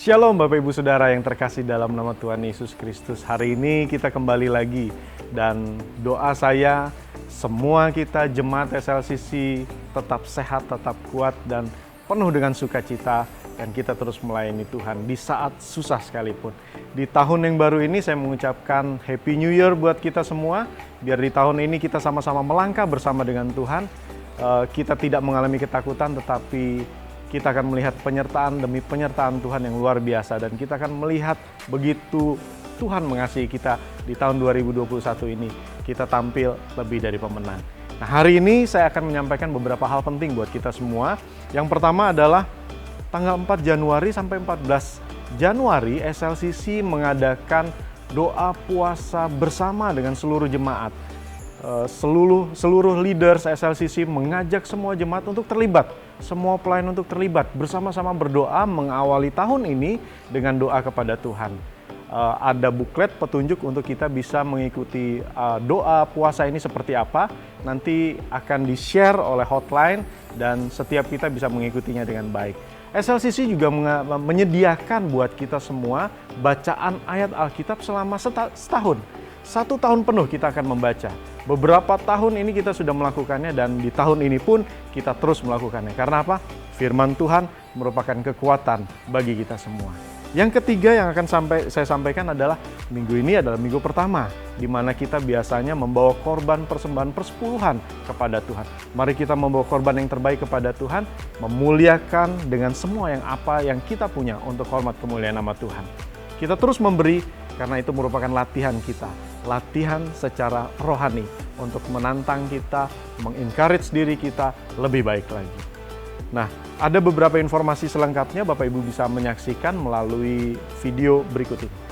Shalom Bapak Ibu Saudara yang terkasih dalam nama Tuhan Yesus Kristus. Hari ini kita kembali lagi dan doa saya semua kita jemaat SLCC tetap sehat, tetap kuat dan penuh dengan sukacita dan kita terus melayani Tuhan di saat susah sekalipun. Di tahun yang baru ini saya mengucapkan Happy New Year buat kita semua. Biar di tahun ini kita sama-sama melangkah bersama dengan Tuhan. Kita tidak mengalami ketakutan tetapi kita akan melihat penyertaan demi penyertaan Tuhan yang luar biasa dan kita akan melihat begitu Tuhan mengasihi kita di tahun 2021 ini kita tampil lebih dari pemenang. Nah, hari ini saya akan menyampaikan beberapa hal penting buat kita semua. Yang pertama adalah tanggal 4 Januari sampai 14 Januari SLCC mengadakan doa puasa bersama dengan seluruh jemaat. Seluruh leaders SLCC mengajak semua jemaat untuk terlibat, semua pelayan untuk terlibat, bersama-sama berdoa mengawali tahun ini dengan doa kepada Tuhan. Ada buklet petunjuk untuk kita bisa mengikuti doa puasa ini seperti apa, nanti akan di-share oleh hotline dan setiap kita bisa mengikutinya dengan baik. SLCC juga menyediakan buat kita semua bacaan ayat Alkitab selama setahun. 1 tahun penuh kita akan membaca. Beberapa tahun ini kita sudah melakukannya dan di tahun ini pun kita terus melakukannya. Karena apa? Firman Tuhan merupakan kekuatan bagi kita semua. Yang ketiga yang akan saya sampaikan adalah minggu ini adalah minggu pertama di mana kita biasanya membawa korban persembahan persepuluhan kepada Tuhan. Mari kita membawa korban yang terbaik kepada Tuhan, memuliakan dengan semua yang kita punya untuk hormat kemuliaan nama Tuhan. Kita terus memberi karena itu merupakan latihan kita. Latihan secara rohani untuk menantang kita, mengencourage diri kita lebih baik lagi. Nah, ada beberapa informasi selengkapnya Bapak Ibu bisa menyaksikan melalui video berikut ini.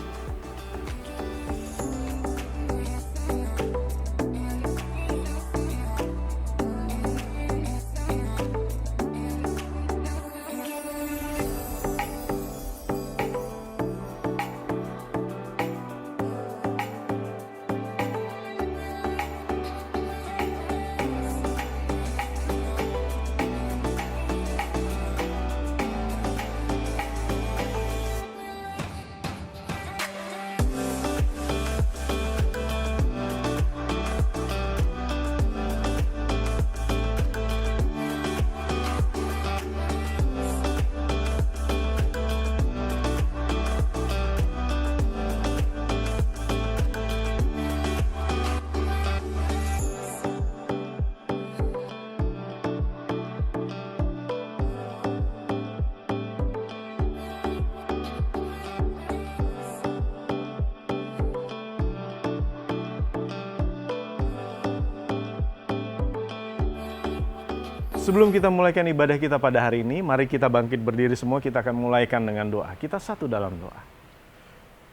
Sebelum kita mulaikan ibadah kita pada hari ini, mari kita bangkit berdiri semua, kita akan mulaikan dengan doa. Kita satu dalam doa.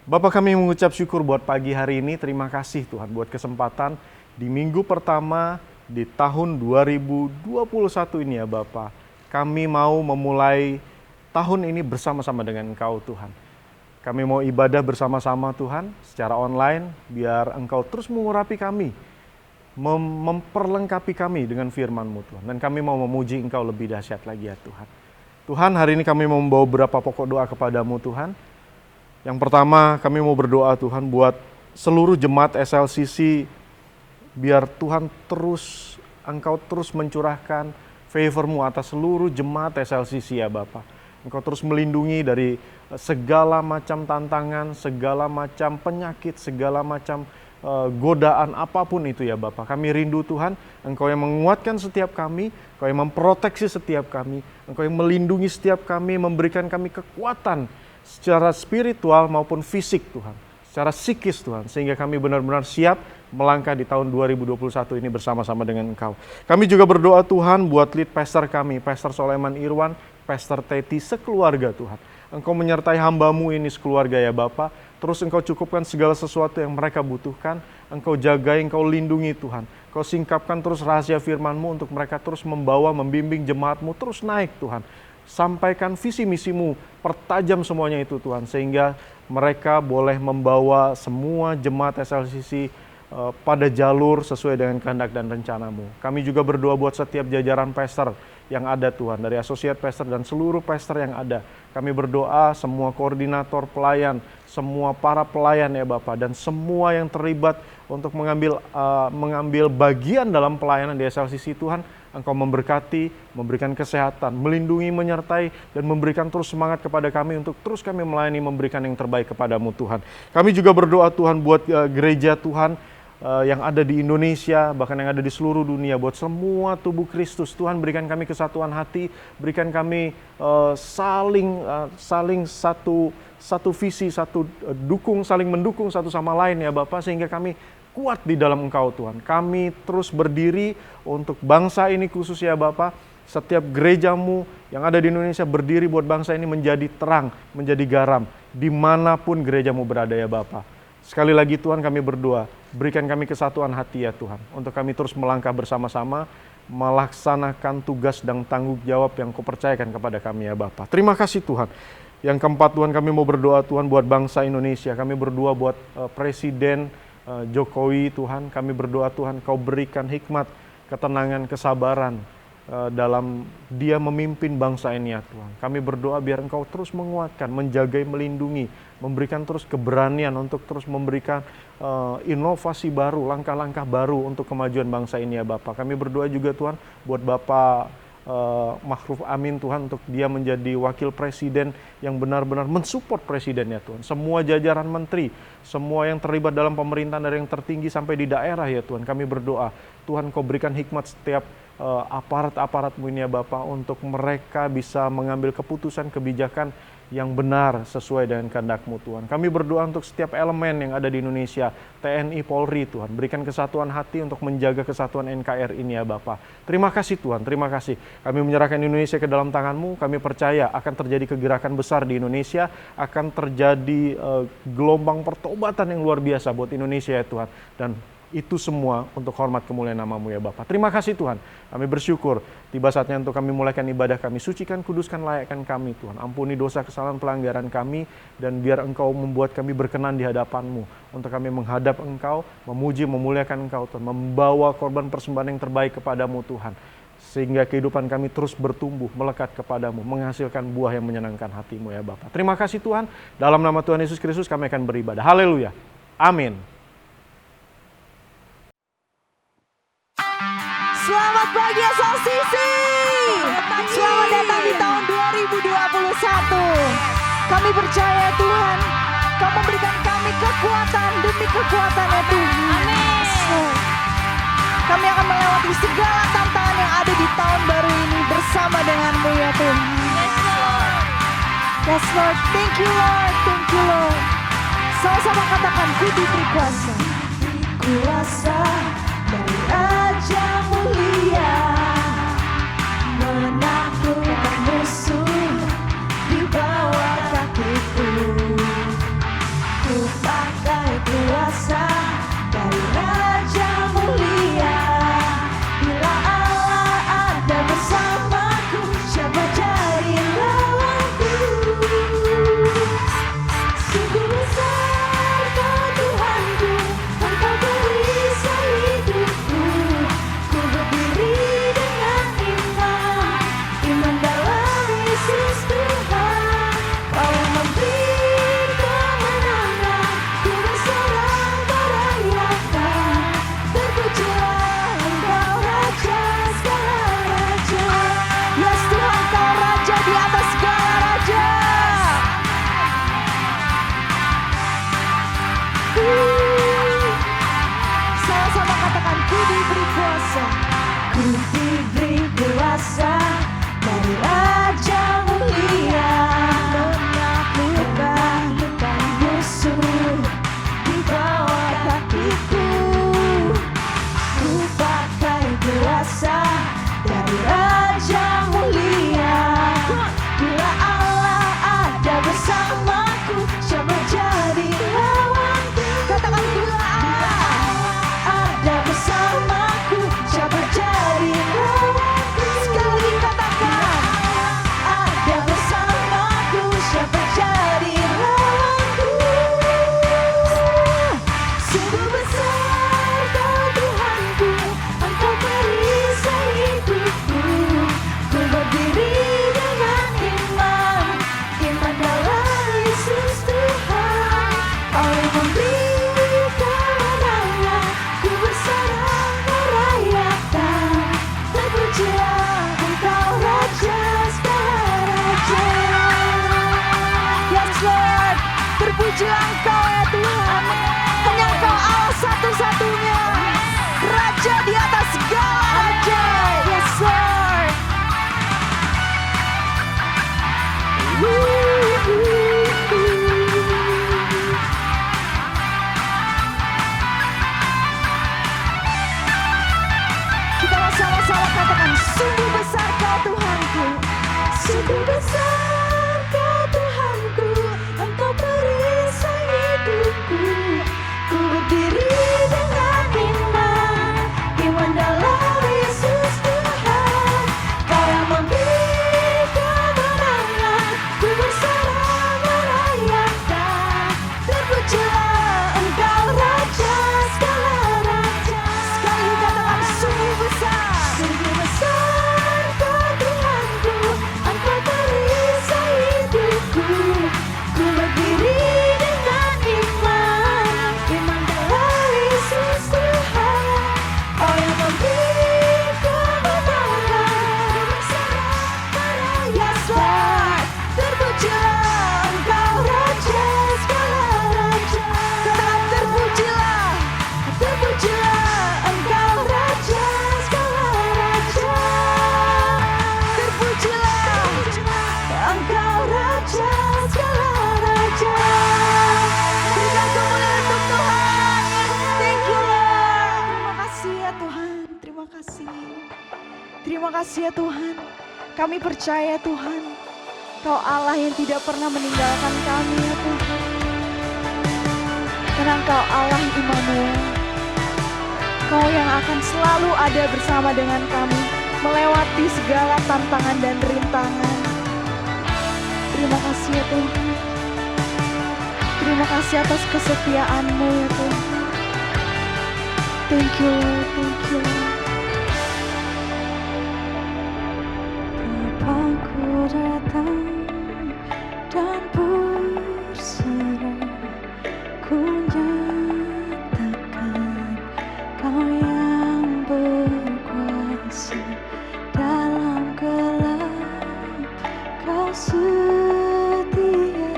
Bapa, kami mengucap syukur buat pagi hari ini, terima kasih Tuhan buat kesempatan di minggu pertama di tahun 2021 ini ya Bapa. Kami mau memulai tahun ini bersama-sama dengan Engkau Tuhan. Kami mau ibadah bersama-sama Tuhan secara online, biar Engkau terus mengurapi kami, memperlengkapi kami dengan firman-Mu Tuhan. Dan kami mau memuji Engkau lebih dahsyat lagi ya Tuhan. Tuhan, hari ini kami mau membawa beberapa pokok doa kepada-Mu Tuhan. Yang pertama kami mau berdoa Tuhan buat seluruh jemaat SLCC. Biar Tuhan Engkau terus mencurahkan favor-Mu atas seluruh jemaat SLCC ya Bapa. Engkau terus melindungi dari segala macam tantangan, segala macam penyakit, segala macam godaan apapun itu ya Bapa. Kami rindu Tuhan, Engkau yang menguatkan setiap kami, Engkau yang memproteksi setiap kami, Engkau yang melindungi setiap kami, memberikan kami kekuatan secara spiritual maupun fisik Tuhan, secara psikis Tuhan, sehingga kami benar-benar siap melangkah di tahun 2021 ini bersama-sama dengan Engkau. Kami juga berdoa Tuhan buat lead pastor kami, Pastor Soleman Irwan, Pastor Teti sekeluarga Tuhan. Engkau menyertai hamba-Mu ini sekeluarga ya Bapa. Terus Engkau cukupkan segala sesuatu yang mereka butuhkan. Engkau jagai, Engkau lindungi Tuhan. Engkau singkapkan terus rahasia firman-Mu untuk mereka terus membawa, membimbing jemaat-Mu terus naik Tuhan. Sampaikan visi misi-Mu, pertajam semuanya itu Tuhan. Sehingga mereka boleh membawa semua jemaat SLCC pada jalur sesuai dengan kehendak dan rencana-Mu. Kami juga berdoa buat setiap jajaran pastor yang ada Tuhan, dari associate pastor dan seluruh pastor yang ada. Kami berdoa semua koordinator pelayan, semua para pelayan ya Bapak, dan semua yang terlibat untuk mengambil bagian dalam pelayanan di SLCC Tuhan, Engkau memberkati, memberikan kesehatan, melindungi, menyertai, dan memberikan terus semangat kepada kami untuk terus kami melayani, memberikan yang terbaik kepadamu Tuhan. Kami juga berdoa Tuhan buat gereja Tuhan yang ada di Indonesia, bahkan yang ada di seluruh dunia, buat semua tubuh Kristus. Tuhan berikan kami kesatuan hati, berikan kami saling satu visi, saling mendukung satu sama lain ya Bapak, sehingga kami kuat di dalam Engkau Tuhan. Kami terus berdiri untuk bangsa ini khusus ya Bapak. Setiap gerejamu yang ada di Indonesia berdiri buat bangsa ini menjadi terang, menjadi garam, dimanapun gerejamu berada ya Bapak. Sekali lagi Tuhan kami berdoa, berikan kami kesatuan hati ya Tuhan, untuk kami terus melangkah bersama-sama, melaksanakan tugas dan tanggung jawab yang Kau percayakan kepada kami ya Bapak. Terima kasih Tuhan. Yang keempat Tuhan, kami mau berdoa Tuhan buat bangsa Indonesia. Kami berdoa buat Presiden Jokowi Tuhan. Kami berdoa Tuhan Kau berikan hikmat, ketenangan, kesabaran dalam dia memimpin bangsa ini ya Tuhan. Kami berdoa biar Engkau terus menguatkan, menjaga, melindungi, memberikan terus keberanian untuk terus memberikan inovasi baru, langkah-langkah baru untuk kemajuan bangsa ini ya Bapak. Kami berdoa juga Tuhan buat Bapak Ma'ruf Amin Tuhan, untuk dia menjadi wakil presiden yang benar-benar mensupport presiden ya Tuhan. Semua jajaran menteri, semua yang terlibat dalam pemerintahan dari yang tertinggi sampai di daerah ya Tuhan. Kami berdoa Tuhan Kau berikan hikmat setiap aparat-aparat-Mu ini ya Bapak, untuk mereka bisa mengambil keputusan kebijakan yang benar sesuai dengan kehendak-Mu Tuhan. Kami berdoa untuk setiap elemen yang ada di Indonesia, TNI, Polri Tuhan, berikan kesatuan hati untuk menjaga kesatuan NKRI ini ya Bapak. Terima kasih Tuhan, terima kasih. Kami menyerahkan Indonesia ke dalam tangan-Mu. Kami percaya akan terjadi kegerakan besar di Indonesia, akan terjadi gelombang pertobatan yang luar biasa buat Indonesia ya Tuhan. Dan itu semua untuk hormat kemuliaan nama-Mu ya Bapa. Terima kasih Tuhan. Kami bersyukur. Tiba saatnya untuk kami mulaikan ibadah kami. Sucikan, kuduskan, layakkan kami Tuhan. Ampuni dosa, kesalahan, pelanggaran kami. Dan biar Engkau membuat kami berkenan di hadapan-Mu. Untuk kami menghadap Engkau, memuji, memuliakan Engkau Tuhan. Membawa korban persembahan yang terbaik kepadamu Tuhan. Sehingga kehidupan kami terus bertumbuh, melekat kepadamu. Menghasilkan buah yang menyenangkan hati-Mu ya Bapa. Terima kasih Tuhan. Dalam nama Tuhan Yesus Kristus kami akan beribadah. Haleluya. Amin. Selamat pagi SLCC. Selamat datang di tahun 2021. Kami percaya Tuhan, Kau memberikan kami kekuatan demi kekuatan ya Tuhan. Amin. Kami akan melewati segala tantangan yang ada di tahun baru ini bersama dengan-Mu ya Tuhan. Yes Lord, thank you Lord, thank you Lord. Sama-sama katakan, Ku diberi kuasa. Kuasa dari Raja mulia, menaklukkan musuh di bawah kakiku. Ku pakai kuasa dari Raja mulia. Bila Allah ada bersamaku, siapa jadi lawanku? Sungguh besar Kau Tuhanku, Engkau beri salib terpujilah Engkau ya Tuhan. Hanya Engkau Allah satu-satunya, Raja di atas segala raja. Yes Lord. Kita sama-sama katakan, sungguh besar Kau Tuhanku, sungguh besar Kau Tuhanku, Engkau perisai hidupku. Ku berdiri dengan iman, iman dalam Yesus Tuhan. Kau yang memberi kemenangan, ku bersama merayakan. Terpujilah Engkau Raja segala raja. Sekali katakan, sungguh besar, sungguh besar Kau Tuhanku, Engkau perisai hidupku. Ku berdiri dengan iman, iman dalam Yesus Tuhan. Oh yang memberi kemenangan, bersama Yes Lord. Terpujilah Engkau Raja segala raja. Katakan terpujilah, terpujilah Engkau Raja segala raja. Terpujilah Engkau Raja segala raja. Berikan kemuliaan untuk Tuhan. Thank you Lord. Terima kasih ya Tuhan. Terima kasih. Terima kasih ya Tuhan. Kami percaya Tuhan, Kau Allah yang tidak pernah meninggalkan kami ya Tuhan. Karena Engkau Allah Immanuel, Kau yang akan selalu ada bersama dengan kami, melewati segala tantangan dan rintangan. Terima kasih ya Tuhan. Terima kasih atas kesetiaan-Mu ya Tuhan. Thank you Lord, thank you Lord. Bapakku datang dan berserah, ku nyatakan Kau yang berkuasa dalam gelap. Kau setia,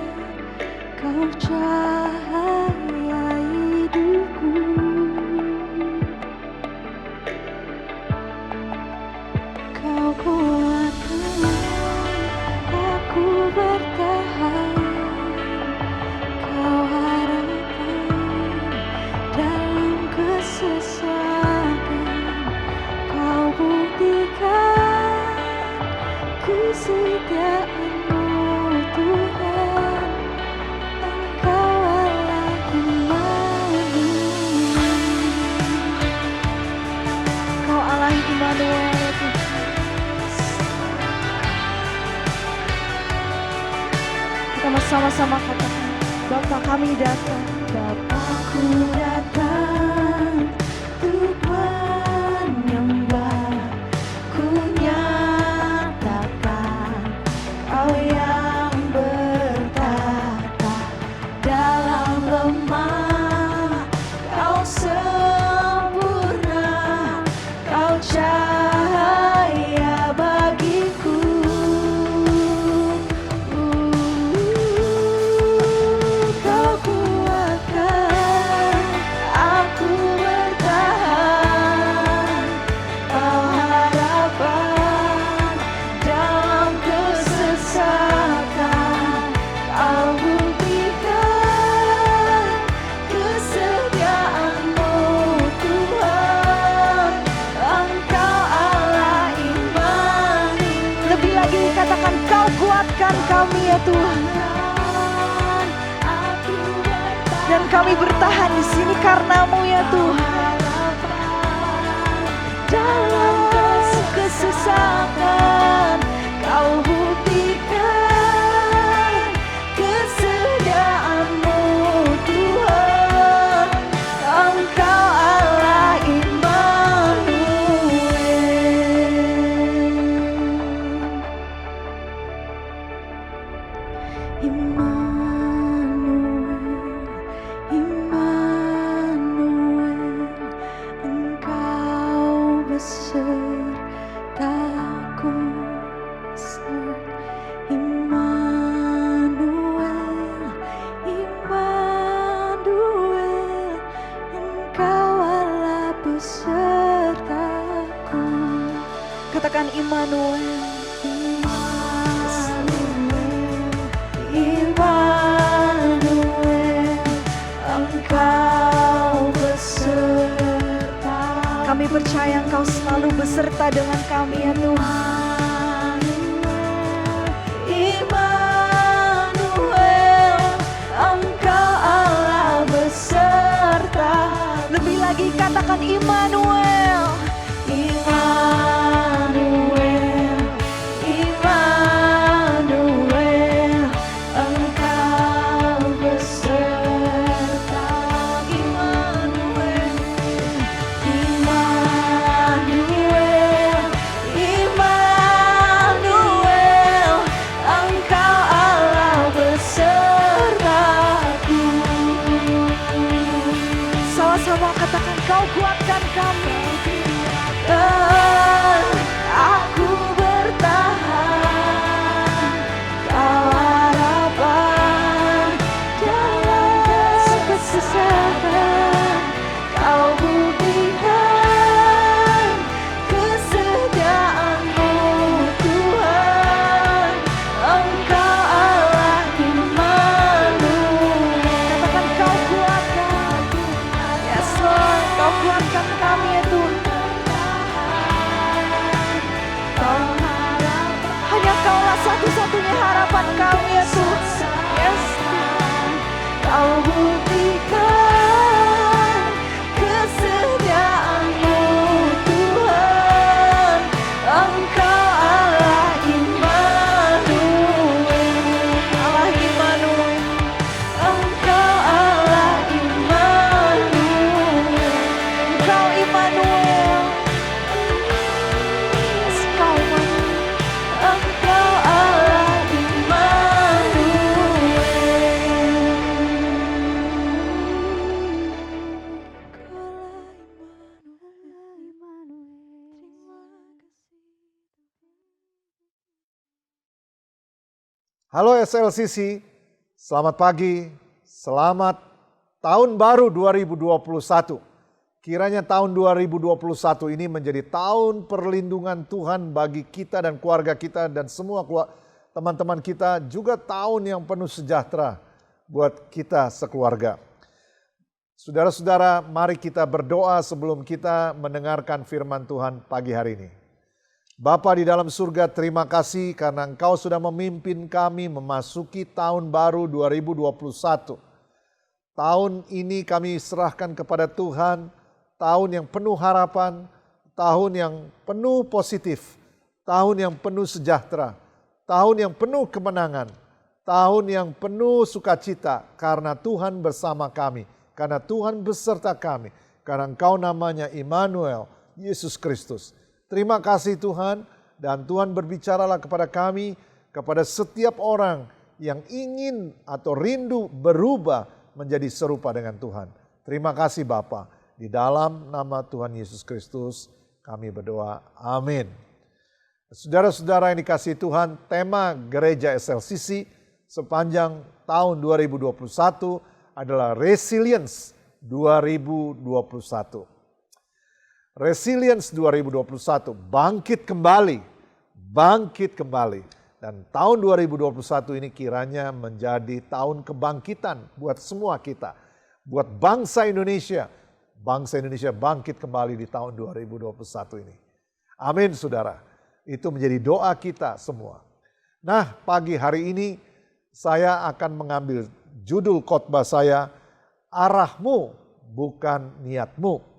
Kau cahaya hidupku. Kau kuatkan aku bertahan, Kau harapan dalam kesesakan. Kau buktikan kesetiaan-Mu Tuhan. Engkau Allah Immanuel. Kau Allah Immanuel ya Tuhan. Kita sama-sama katakan, Bapa kami datang, Bapakku datang untuk menyembah. Ku nyatakan Kau yang bertata dalam lemah. Kau sempurna, Kau cahaya bagiku. Kau kuatkan aku bertahan, Kau harapan dalam kesesakan. Kau buktikan kesetiaan-Mu Tuhan. Engkau Allah Immanuel. Lebih lagi katakan, Kau kuatkan kami ya Tuhan. Dan kami bertahan di sini karena-Mu ya Tuhan. Dalam kesesakan Kau buktikan kesetiaan-Mu Tuhan. Engkau Allah Immanuel. Immanuel, Immanuel, Engkau besertaku. Kami percaya Engkau selalu beserta dengan kami ya Tuhan. Immanuel, Engkau Allah beserta. Lebih lagi katakan Immanuel. Immanuel, Immanuel, Engkau beserta. Immanuel, Immanuel, Immanuel, Engkau Allah besertaku. Sama-sama katakan, Kau kuatkan kami. Aku bertahan, Kau harapan dalam kesusahan. Kau buktikan kesetiaan-Mu Tuhan. Engkau Allah Immanuel. Katakan, Kau kuatkan. Yes Lord, Kau kuatkan kami ya Tuhan. Hanya Kaulah satu-satunya harapan kami ya Tuhan. Yes Tuhan. Kau buktikan kesetiaan-Mu Tuhan. Engkau Allah Immanuel. Allah Immanuel. Engkau Allah Immanuel. Engkau Immanuel. Yes, Kau Immanuel. Engkau Allah Immanuel. Halo SLCC, selamat pagi, selamat tahun baru 2021. Kiranya tahun 2021 ini menjadi tahun perlindungan Tuhan bagi kita dan keluarga kita dan semua teman-teman kita, juga tahun yang penuh sejahtera buat kita sekeluarga. Saudara-saudara, mari kita berdoa sebelum kita mendengarkan firman Tuhan pagi hari ini. Bapa di dalam surga, terima kasih karena Engkau sudah memimpin kami memasuki tahun baru 2021. Tahun ini kami serahkan kepada Tuhan, tahun yang penuh harapan, tahun yang penuh positif, tahun yang penuh sejahtera, tahun yang penuh kemenangan, tahun yang penuh sukacita karena Tuhan bersama kami, karena Tuhan beserta kami, karena Engkau namanya Immanuel, Yesus Kristus. Terima kasih Tuhan, dan Tuhan berbicaralah kepada kami, kepada setiap orang yang ingin atau rindu berubah menjadi serupa dengan Tuhan. Terima kasih Bapa, di dalam nama Tuhan Yesus Kristus kami berdoa, amin. Saudara-saudara yang dikasihi Tuhan, tema Gereja SLCC sepanjang tahun 2021 adalah Resilience 2021. Resilience 2021, bangkit kembali. Dan tahun 2021 ini kiranya menjadi tahun kebangkitan buat semua kita. Buat bangsa Indonesia bangkit kembali di tahun 2021 ini. Amin saudara, itu menjadi doa kita semua. Nah, pagi hari ini saya akan mengambil judul khotbah saya, Arahmu bukan niatmu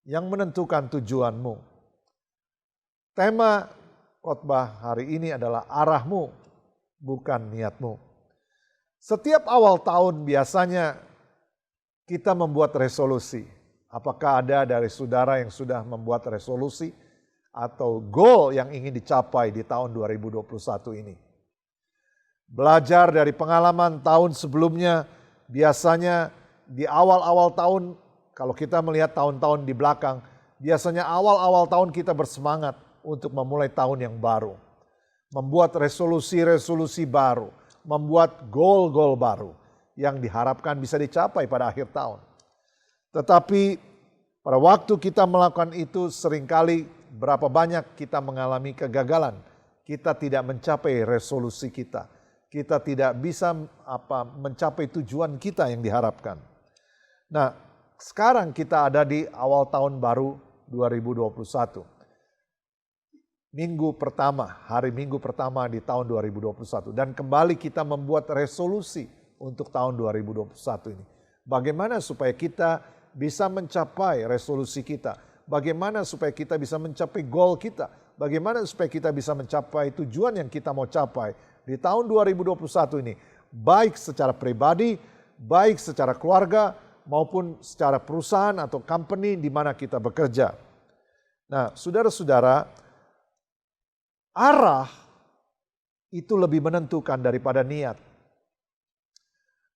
yang menentukan tujuanmu. Tema khotbah hari ini adalah arahmu bukan niatmu. Setiap awal tahun biasanya kita membuat resolusi. Apakah ada dari saudara yang sudah membuat resolusi atau goal yang ingin dicapai di tahun 2021 ini? Belajar dari pengalaman tahun sebelumnya, biasanya di awal-awal tahun, kalau kita melihat tahun-tahun di belakang, biasanya awal-awal tahun kita bersemangat untuk memulai tahun yang baru. Membuat resolusi-resolusi baru, membuat goal-goal baru yang diharapkan bisa dicapai pada akhir tahun. Tetapi pada waktu kita melakukan itu seringkali berapa banyak kita mengalami kegagalan. Kita tidak mencapai resolusi kita. Kita tidak bisa mencapai tujuan kita yang diharapkan. Nah, sekarang kita ada di awal tahun baru 2021. Hari Minggu pertama di tahun 2021. Dan kembali kita membuat resolusi untuk tahun 2021 ini. Bagaimana supaya kita bisa mencapai resolusi kita? Bagaimana supaya kita bisa mencapai goal kita? Bagaimana supaya kita bisa mencapai tujuan yang kita mau capai di tahun 2021 ini? Baik secara pribadi, baik secara keluarga, maupun secara perusahaan atau company di mana kita bekerja. Nah, saudara-saudara, arah itu lebih menentukan daripada niat.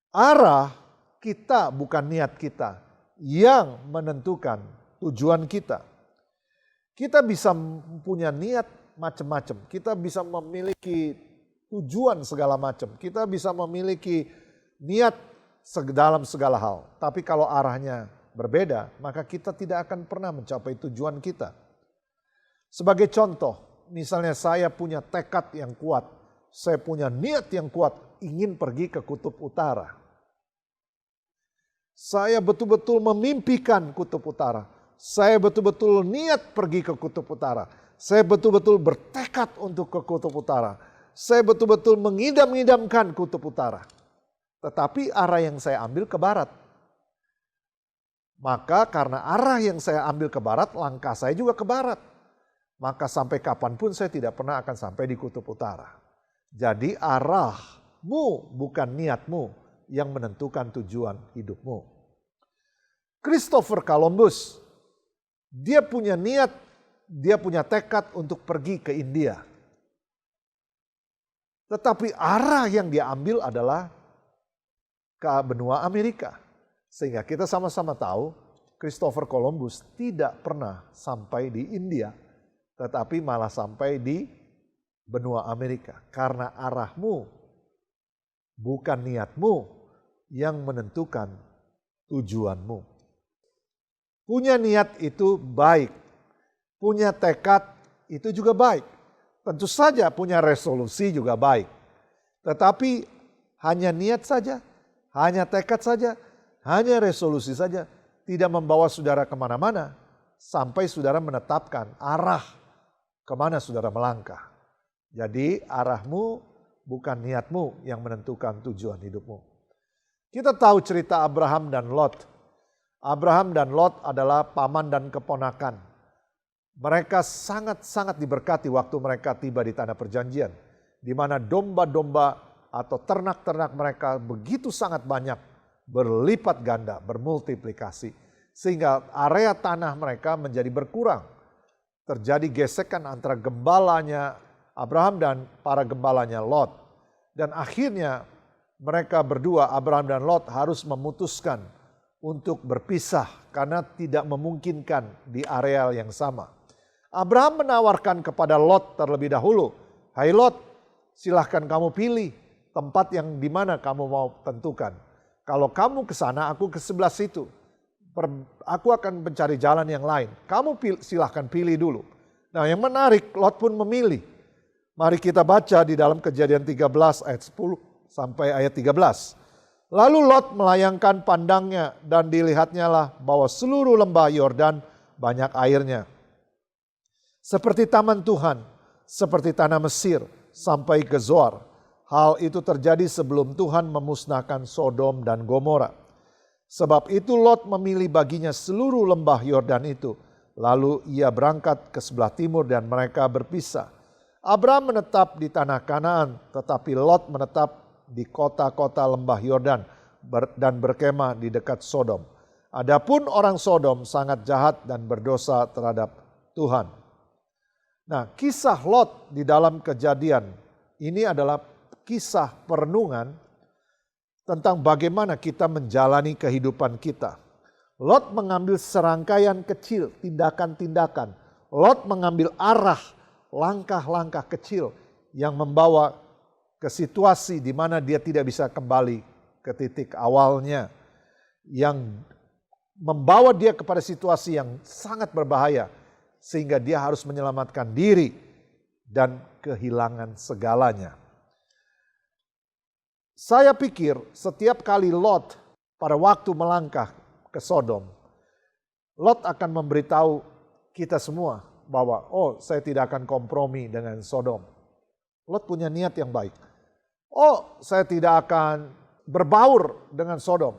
Arah kita bukan niat kita yang menentukan tujuan kita. Kita bisa punya niat macam-macam. Kita bisa memiliki tujuan segala macam. Kita bisa memiliki niat dalam segala hal. Tapi kalau arahnya berbeda, maka kita tidak akan pernah mencapai tujuan kita. Sebagai contoh, misalnya saya punya tekad yang kuat, saya punya niat yang kuat ingin pergi ke kutub utara. Saya betul-betul memimpikan kutub utara. Saya betul-betul niat pergi ke kutub utara. Saya betul-betul bertekad untuk ke kutub utara. Saya betul-betul mengidam-idamkan kutub utara. Tetapi arah yang saya ambil ke barat. Maka karena arah yang saya ambil ke barat, langkah saya juga ke barat. Maka sampai kapanpun saya tidak pernah akan sampai di kutub utara. Jadi arahmu bukan niatmu yang menentukan tujuan hidupmu. Christopher Columbus, dia punya niat, dia punya tekad untuk pergi ke India. Tetapi arah yang dia ambil adalah ke benua Amerika. Sehingga kita sama-sama tahu Christopher Columbus tidak pernah sampai di India, tetapi malah sampai di benua Amerika. Karena arahmu bukan niatmu yang menentukan tujuanmu. Punya niat itu baik. Punya tekad itu juga baik. Tentu saja punya resolusi juga baik. Tetapi hanya niat saja, hanya tekad saja, hanya resolusi saja tidak membawa saudara kemana-mana sampai saudara menetapkan arah kemana saudara melangkah. Jadi arahmu bukan niatmu yang menentukan tujuan hidupmu. Kita tahu cerita Abraham dan Lot. Abraham dan Lot adalah paman dan keponakan. Mereka sangat-sangat diberkati waktu mereka tiba di tanah perjanjian. Di mana domba-domba atau ternak-ternak mereka begitu sangat banyak, berlipat ganda, bermultiplikasi. Sehingga area tanah mereka menjadi berkurang. Terjadi gesekan antara gembalanya Abraham dan para gembalanya Lot. Dan akhirnya mereka berdua, Abraham dan Lot, harus memutuskan untuk berpisah karena tidak memungkinkan di area yang sama. Abraham menawarkan kepada Lot terlebih dahulu, "Hai Lot, silahkan kamu pilih tempat yang di mana kamu mau tentukan. Kalau kamu ke sana, aku ke sebelah situ. Aku akan mencari jalan yang lain. Kamu silahkan pilih dulu." Nah, yang menarik, Lot pun memilih. Mari kita baca di dalam Kejadian 13 ayat 10 sampai ayat 13. Lalu Lot melayangkan pandangnya dan dilihatnyalah bahwa seluruh lembah Yordan banyak airnya. Seperti taman Tuhan, seperti tanah Mesir sampai ke Zoar. Hal itu terjadi sebelum Tuhan memusnahkan Sodom dan Gomora. Sebab itu Lot memilih baginya seluruh lembah Yordan itu. Lalu ia berangkat ke sebelah timur dan mereka berpisah. Abraham menetap di tanah Kanaan, tetapi Lot menetap di kota-kota lembah Yordan dan berkemah di dekat Sodom. Adapun orang Sodom sangat jahat dan berdosa terhadap Tuhan. Nah, kisah Lot di dalam Kejadian ini adalah kisah perenungan tentang bagaimana kita menjalani kehidupan kita. Lot mengambil serangkaian kecil, tindakan-tindakan. Lot mengambil arah, langkah-langkah kecil yang membawa ke situasi di mana dia tidak bisa kembali ke titik awalnya. Yang membawa dia kepada situasi yang sangat berbahaya. Sehingga dia harus menyelamatkan diri dan kehilangan segalanya. Saya pikir setiap kali Lot pada waktu melangkah ke Sodom, Lot akan memberitahu kita semua bahwa saya tidak akan kompromi dengan Sodom. Lot punya niat yang baik. Saya tidak akan berbaur dengan Sodom.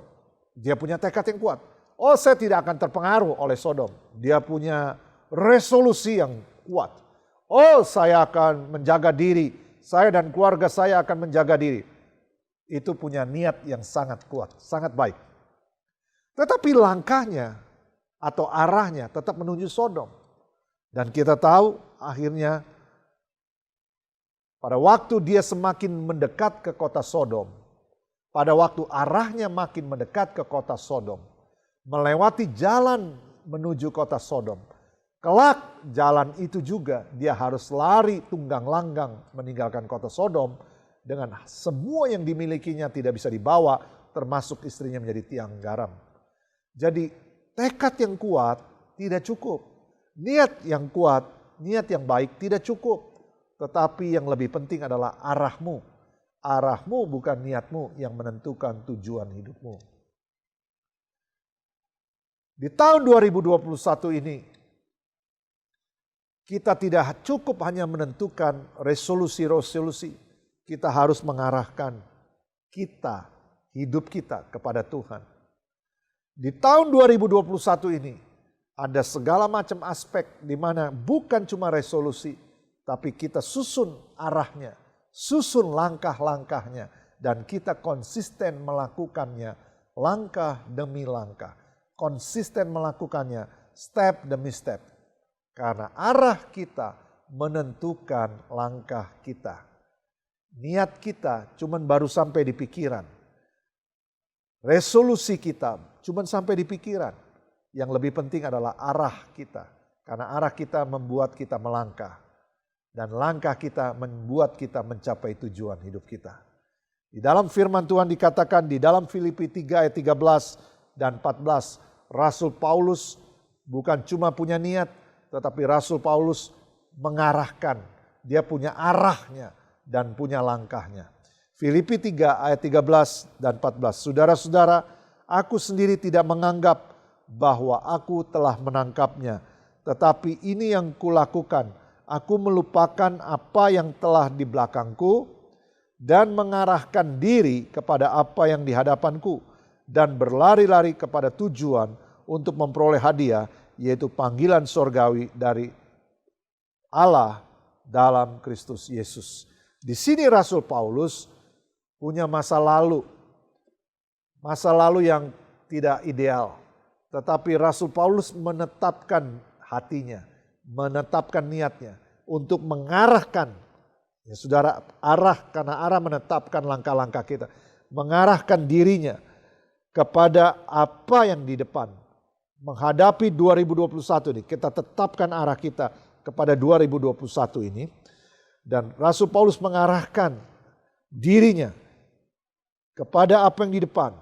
Dia punya tekad yang kuat. Saya tidak akan terpengaruh oleh Sodom. Dia punya resolusi yang kuat. Saya akan menjaga diri. Saya dan keluarga saya akan menjaga diri. Itu punya niat yang sangat kuat, sangat baik. Tetapi langkahnya atau arahnya tetap menuju Sodom. Dan kita tahu akhirnya pada waktu dia semakin mendekat ke kota Sodom, pada waktu arahnya makin mendekat ke kota Sodom, melewati jalan menuju kota Sodom, kelak jalan itu juga dia harus lari tunggang langgang meninggalkan kota Sodom dengan semua yang dimilikinya tidak bisa dibawa, termasuk istrinya menjadi tiang garam. Jadi tekad yang kuat tidak cukup, niat yang kuat, niat yang baik tidak cukup. Tetapi yang lebih penting adalah arahmu. Arahmu bukan niatmu yang menentukan tujuan hidupmu. Di tahun 2021 ini, kita tidak cukup hanya menentukan resolusi-resolusi. Kita harus mengarahkan hidup kita kepada Tuhan. Di tahun 2021 ini, ada segala macam aspek di mana bukan cuma resolusi, tapi kita susun arahnya, susun langkah-langkahnya, dan kita konsisten melakukannya langkah demi langkah. Konsisten melakukannya step demi step. Karena arah kita menentukan langkah kita. Niat kita cuman baru sampai di pikiran. Resolusi kita cuman sampai di pikiran. Yang lebih penting adalah arah kita. Karena arah kita membuat kita melangkah. Dan langkah kita membuat kita mencapai tujuan hidup kita. Di dalam firman Tuhan dikatakan di dalam Filipi 3 ayat 13 dan 14. Rasul Paulus bukan cuma punya niat, tetapi Rasul Paulus mengarahkan. Dia punya arahnya dan punya langkahnya. Filipi 3 ayat 13 dan 14. Saudara-saudara, aku sendiri tidak menganggap bahwa aku telah menangkapnya. Tetapi ini yang kulakukan. Aku melupakan apa yang telah di belakangku dan mengarahkan diri kepada apa yang di hadapanku. Dan berlari-lari kepada tujuan untuk memperoleh hadiah, yaitu panggilan sorgawi dari Allah dalam Kristus Yesus. Di sini Rasul Paulus punya masa lalu yang tidak ideal. Tetapi Rasul Paulus menetapkan hatinya, menetapkan niatnya untuk mengarahkan, ya saudara, karena arah menetapkan langkah-langkah kita, mengarahkan dirinya kepada apa yang di depan. Menghadapi 2021 ini, kita tetapkan arah kita kepada 2021 ini. Dan Rasul Paulus mengarahkan dirinya kepada apa yang di depan.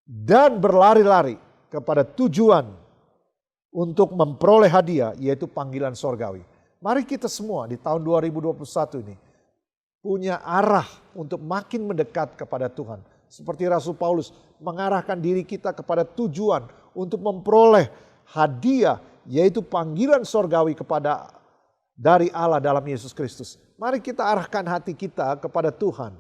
Dan berlari-lari kepada tujuan untuk memperoleh hadiah, yaitu panggilan sorgawi. Mari kita semua di tahun 2021 ini punya arah untuk makin mendekat kepada Tuhan. Seperti Rasul Paulus mengarahkan diri kita kepada tujuan untuk memperoleh hadiah, yaitu panggilan sorgawi dari Allah dalam Yesus Kristus. Mari kita arahkan hati kita kepada Tuhan.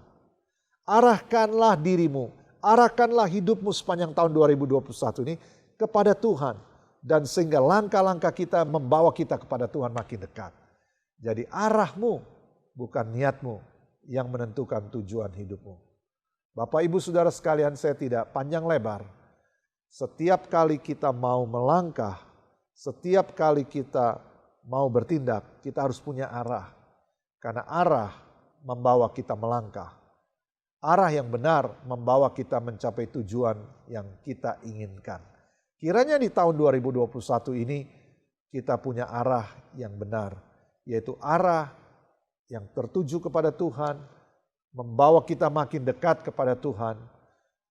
Arahkanlah dirimu, arahkanlah hidupmu sepanjang tahun 2021 ini kepada Tuhan. Dan sehingga langkah-langkah kita membawa kita kepada Tuhan makin dekat. Jadi arahmu bukan niatmu yang menentukan tujuan hidupmu. Bapak ibu saudara sekalian, saya tidak panjang lebar. Setiap kali kita mau melangkah, setiap kali kita mau bertindak, kita harus punya arah. Karena arah membawa kita melangkah. Arah yang benar membawa kita mencapai tujuan yang kita inginkan. Kiranya di tahun 2021 ini kita punya arah yang benar. Yaitu arah yang tertuju kepada Tuhan, membawa kita makin dekat kepada Tuhan.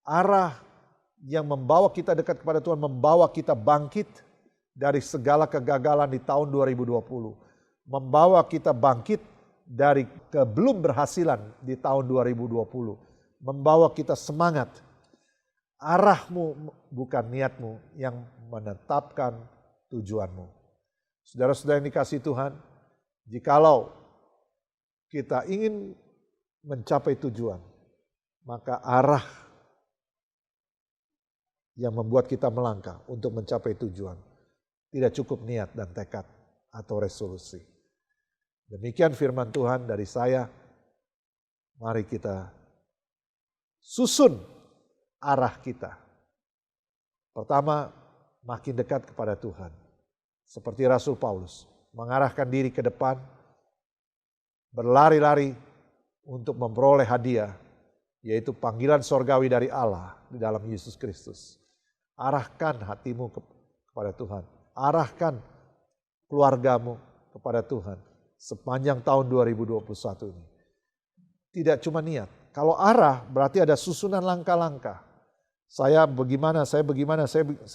Arah yang membawa kita dekat kepada Tuhan, membawa kita bangkit dari segala kegagalan di tahun 2020. Membawa kita bangkit dari kebelum berhasilan di tahun 2020. Membawa kita semangat. Arahmu bukan niatmu yang menetapkan tujuanmu. Saudara-saudara yang dikasihi Tuhan, jikalau kita ingin mencapai tujuan, maka arah yang membuat kita melangkah untuk mencapai tujuan tidak cukup niat dan tekad atau resolusi. Demikian firman Tuhan dari saya. Mari kita susun arah kita. Pertama, makin dekat kepada Tuhan. Seperti Rasul Paulus, mengarahkan diri ke depan, berlari-lari untuk memperoleh hadiah, yaitu panggilan sorgawi dari Allah di dalam Yesus Kristus. Arahkan hatimu kepada Tuhan. Arahkan keluargamu kepada Tuhan sepanjang tahun 2021 ini. Tidak cuma niat. Kalau arah berarti ada susunan langkah-langkah. Saya bagaimana, saya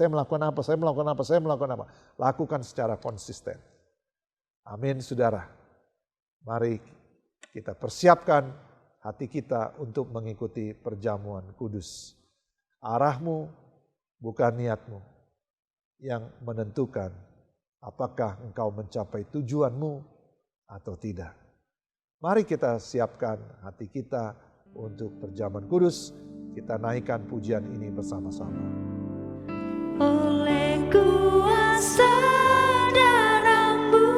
melakukan apa, saya melakukan apa. Lakukan secara konsisten. Amin, saudara. Mari kita persiapkan hati kita untuk mengikuti perjamuan kudus. Arahmu bukan niatmu yang menentukan apakah engkau mencapai tujuanmu atau tidak. Mari kita siapkan hati kita untuk perjamuan kudus. Kita naikkan pujian ini bersama-sama. Oleh kuasa darah-Mu,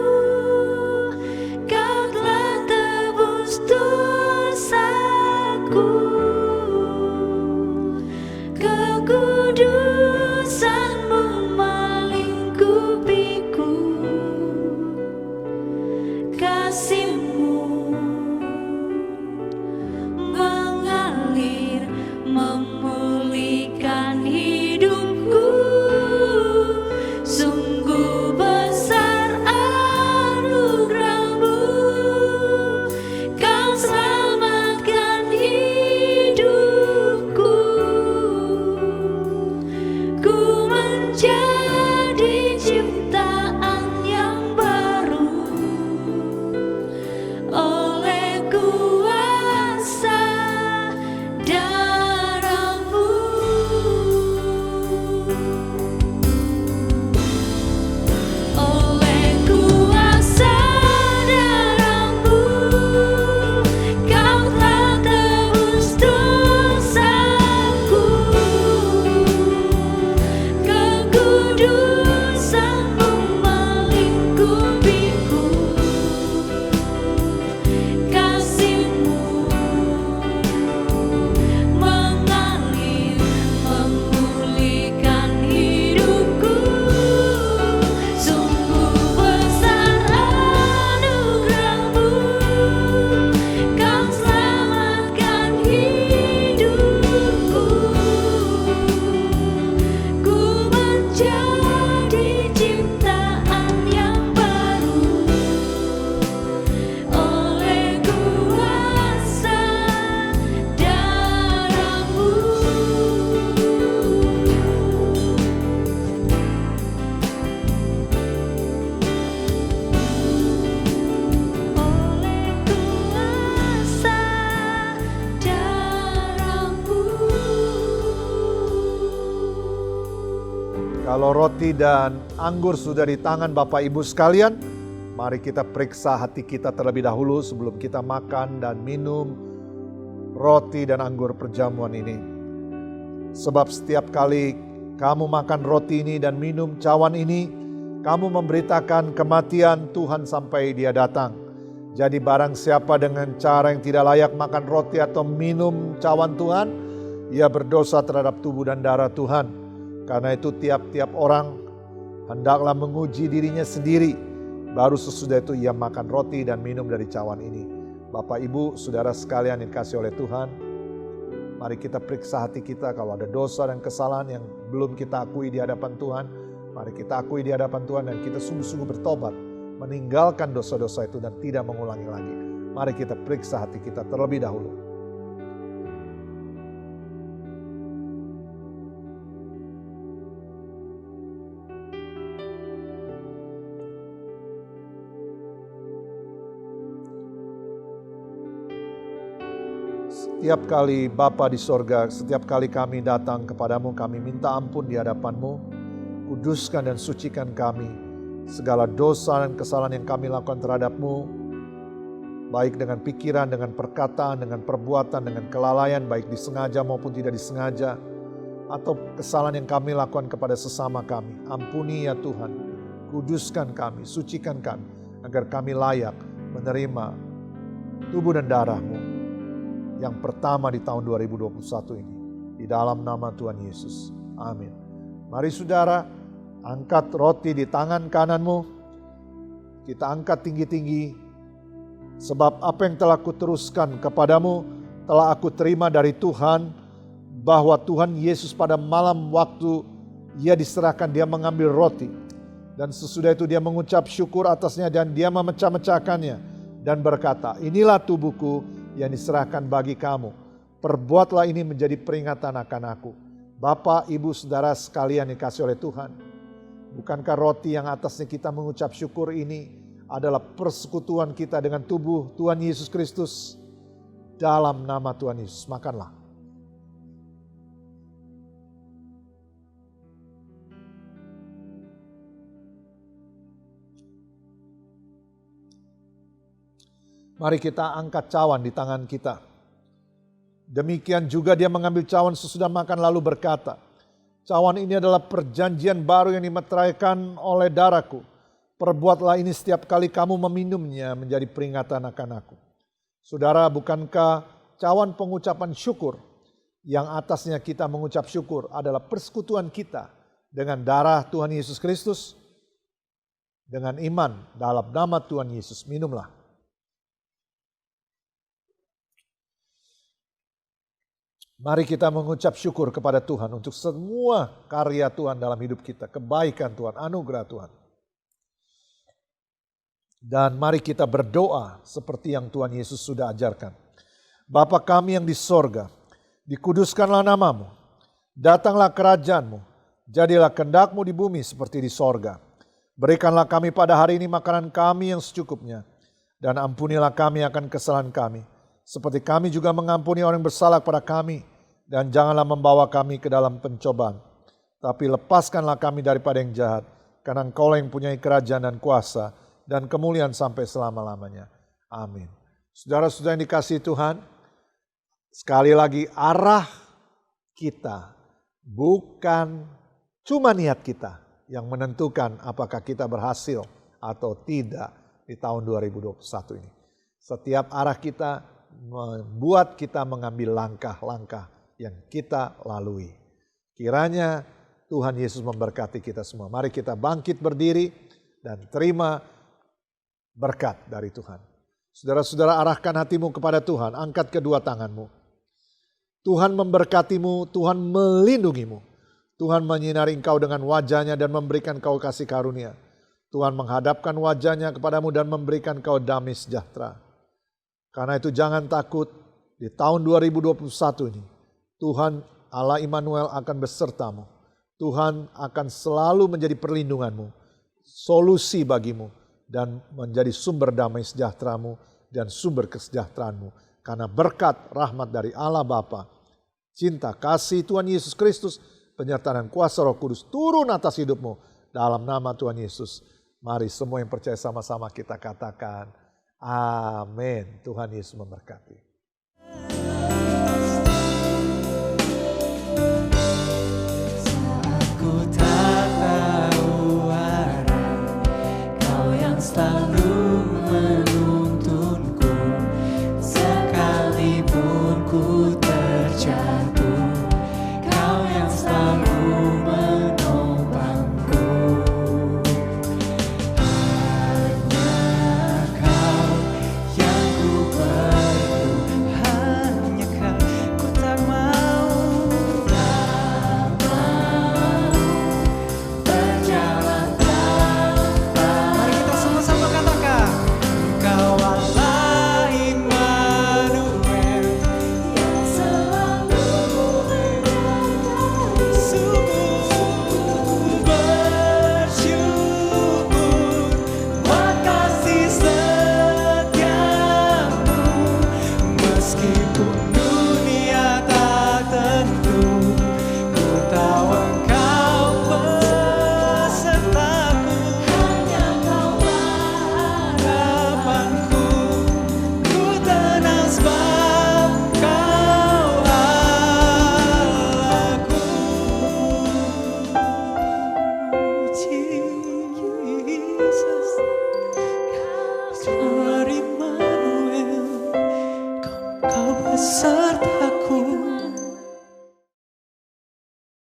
Kau telah tebus dosaku. Kekudusan-Mu melingkupiku. Kasih-Mu mengalir, memulihkan hidupku. Sungguh besar anugerah-Mu, Kau selamatkan hidupku. Ku menjadi ciptaan yang baru oleh kuasa darah-Mu. Oleh kuasa darah-Mu, Kau telah tebus dosaku. Kekudusan-Mu melingkupiku. Kasih-Mu mengalir, memulihkan hidupku. Sungguh besar anugerah-Mu, Kau selamatkan hidupku. Ku menjadi ciptaan yang baru oleh kuasa darah-Mu. Oleh kuasa darah-Mu. Kalau roti dan anggur sudah di tangan Bapak Ibu sekalian, mari kita periksa hati kita terlebih dahulu sebelum kita makan dan minum roti dan anggur perjamuan ini. Sebab setiap kali kamu makan roti ini dan minum cawan ini, kamu memberitakan kematian Tuhan sampai Dia datang. Jadi barang siapa dengan cara yang tidak layak makan roti atau minum cawan Tuhan, ia berdosa terhadap tubuh dan darah Tuhan. Karena itu tiap-tiap orang hendaklah menguji dirinya sendiri, baru sesudah itu ia makan roti dan minum dari cawan ini. Bapak, Ibu, Saudara sekalian yang dikasihi oleh Tuhan, mari kita periksa hati kita kalau ada dosa dan kesalahan yang belum kita akui di hadapan Tuhan. Mari kita akui di hadapan Tuhan dan kita sungguh-sungguh bertobat, meninggalkan dosa-dosa itu dan tidak mengulangi lagi. Mari kita periksa hati kita terlebih dahulu. Setiap kali Bapa di sorga, setiap kali kami datang kepadamu, kami minta ampun di hadapan-Mu. Kuduskan dan sucikan kami. segala dosa dan kesalahan yang kami lakukan terhadap-Mu, baik dengan pikiran, dengan perkataan, dengan perbuatan, dengan kelalaian, baik disengaja maupun tidak disengaja, atau kesalahan yang kami lakukan kepada sesama kami. Ampuni ya Tuhan, kuduskan kami, sucikan kami, agar kami layak menerima tubuh dan darah-Mu yang pertama di tahun 2021 ini. Di dalam nama Tuhan Yesus. Amin. Mari saudara, angkat roti di tangan kananmu. Kita angkat tinggi-tinggi. Sebab apa yang telah kuteruskan kepadamu, telah aku terima dari Tuhan, bahwa Tuhan Yesus pada malam waktu Ia diserahkan, Dia mengambil roti. Dan sesudah itu Dia mengucap syukur atasnya dan Dia memecah-mecahkannya. Dan berkata, inilah tubuhku yang diserahkan bagi kamu. Perbuatlah ini menjadi peringatan akan aku. Bapak, Ibu, Saudara sekalian dikasih oleh Tuhan. Bukankah roti yang atasnya kita mengucap syukur ini adalah persekutuan kita dengan tubuh Tuhan Yesus Kristus? Dalam nama Tuhan Yesus, makanlah. Mari kita angkat cawan di tangan kita. Demikian juga Dia mengambil cawan sesudah makan lalu berkata, cawan ini adalah perjanjian baru yang dimeteraikan oleh darahku. Perbuatlah ini setiap kali kamu meminumnya menjadi peringatan akan aku. Saudara, bukankah cawan pengucapan syukur yang atasnya kita mengucap syukur adalah persekutuan kita dengan darah Tuhan Yesus Kristus? Dengan iman dalam nama Tuhan Yesus, minumlah. Mari kita mengucap syukur kepada Tuhan untuk semua karya Tuhan dalam hidup kita, kebaikan Tuhan, anugerah Tuhan. Dan mari kita berdoa seperti yang Tuhan Yesus sudah ajarkan. Bapa kami yang di sorga, dikuduskanlah namamu, datanglah kerajaanmu, jadilah kehendak-Mu di bumi seperti di sorga. Berikanlah kami pada hari ini makanan kami yang secukupnya, dan ampunilah kami akan kesalahan kami, seperti kami juga mengampuni orang yang bersalah kepada kami. Dan janganlah membawa kami ke dalam pencobaan, tapi lepaskanlah kami daripada yang jahat, karena Engkau yang punya kerajaan dan kuasa dan kemuliaan sampai selama-lamanya. Amin. Saudara-saudara yang dikasihi Tuhan, sekali lagi arah kita bukan cuma niat kita yang menentukan apakah kita berhasil atau tidak di tahun 2021 ini. Setiap arah kita membuat kita mengambil langkah-langkah yang kita lalui. Kiranya Tuhan Yesus memberkati kita semua. Mari kita bangkit berdiri dan terima berkat dari Tuhan. Saudara-saudara, arahkan hatimu kepada Tuhan, angkat kedua tanganmu. Tuhan memberkatimu, Tuhan melindungimu. Tuhan menyinari engkau dengan wajahnya dan memberikan kau kasih karunia. Tuhan menghadapkan wajahnya kepadamu dan memberikan kau damai sejahtera. Karena itu jangan takut, di tahun 2021 ini Tuhan Allah Immanuel akan besertamu. Tuhan akan selalu menjadi perlindunganmu, solusi bagimu, dan menjadi sumber damai sejahteramu dan sumber kesejahteraanmu. Karena berkat rahmat dari Allah Bapa, cinta kasih Tuhan Yesus Kristus, penyertaan kuasa Roh Kudus turun atas hidupmu dalam nama Tuhan Yesus. Mari semua yang percaya sama-sama kita katakan, amin. Tuhan Yesus memberkati.